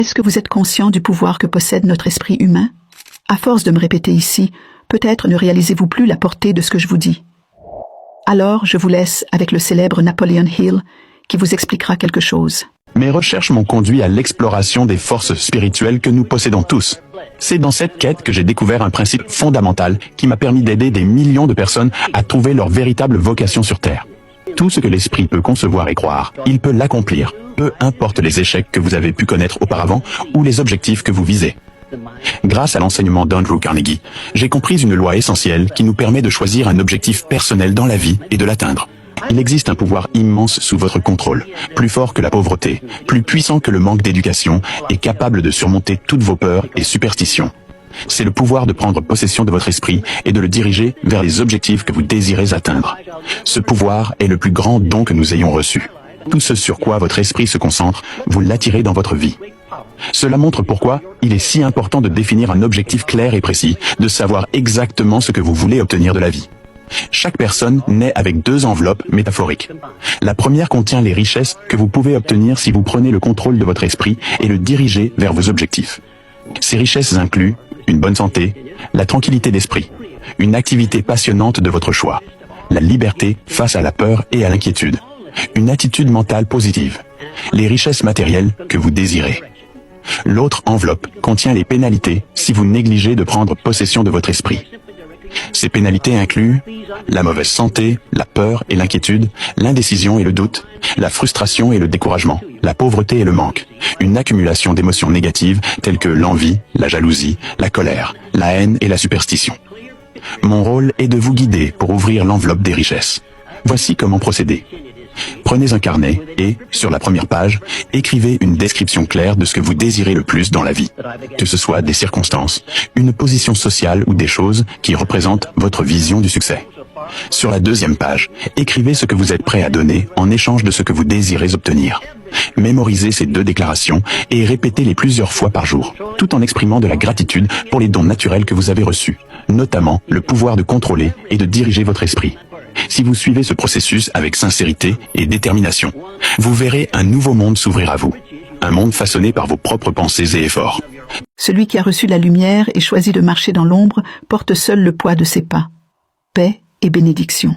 Est-ce que vous êtes conscient du pouvoir que possède notre esprit humain? À force de me répéter ici, peut-être ne réalisez-vous plus la portée de ce que je vous dis. Alors, je vous laisse avec le célèbre Napoleon Hill, qui vous expliquera quelque chose. Mes recherches m'ont conduit à l'exploration des forces spirituelles que nous possédons tous. C'est dans cette quête que j'ai découvert un principe fondamental qui m'a permis d'aider des millions de personnes à trouver leur véritable vocation sur Terre. Tout ce que l'esprit peut concevoir et croire, il peut l'accomplir, peu importe les échecs que vous avez pu connaître auparavant ou les objectifs que vous visez. Grâce à l'enseignement d'Andrew Carnegie, j'ai compris une loi essentielle qui nous permet de choisir un objectif personnel dans la vie et de l'atteindre. Il existe un pouvoir immense sous votre contrôle, plus fort que la pauvreté, plus puissant que le manque d'éducation et capable de surmonter toutes vos peurs et superstitions. C'est le pouvoir de prendre possession de votre esprit et de le diriger vers les objectifs que vous désirez atteindre. Ce pouvoir est le plus grand don que nous ayons reçu. Tout ce sur quoi votre esprit se concentre, vous l'attirez dans votre vie. Cela montre pourquoi il est si important de définir un objectif clair et précis, de savoir exactement ce que vous voulez obtenir de la vie. Chaque personne naît avec deux enveloppes métaphoriques. La première contient les richesses que vous pouvez obtenir si vous prenez le contrôle de votre esprit et le dirigez vers vos objectifs. Ces richesses incluent une bonne santé, la tranquillité d'esprit, une activité passionnante de votre choix, la liberté face à la peur et à l'inquiétude, une attitude mentale positive, les richesses matérielles que vous désirez. L'autre enveloppe contient les pénalités si vous négligez de prendre possession de votre esprit. Ces pénalités incluent la mauvaise santé, la peur et l'inquiétude, l'indécision et le doute, la frustration et le découragement, la pauvreté et le manque, une accumulation d'émotions négatives telles que l'envie, la jalousie, la colère, la haine et la superstition. Mon rôle est de vous guider pour ouvrir l'enveloppe des richesses. Voici comment procéder. Prenez un carnet et, sur la première page, écrivez une description claire de ce que vous désirez le plus dans la vie. Que ce soit des circonstances, une position sociale ou des choses qui représentent votre vision du succès. Sur la deuxième page, écrivez ce que vous êtes prêt à donner en échange de ce que vous désirez obtenir. Mémorisez ces deux déclarations et répétez-les plusieurs fois par jour, tout en exprimant de la gratitude pour les dons naturels que vous avez reçus, notamment le pouvoir de contrôler et de diriger votre esprit. Si vous suivez ce processus avec sincérité et détermination, vous verrez un nouveau monde s'ouvrir à vous. Un monde façonné par vos propres pensées et efforts. Celui qui a reçu la lumière et choisi de marcher dans l'ombre porte seul le poids de ses pas. Paix et bénédiction.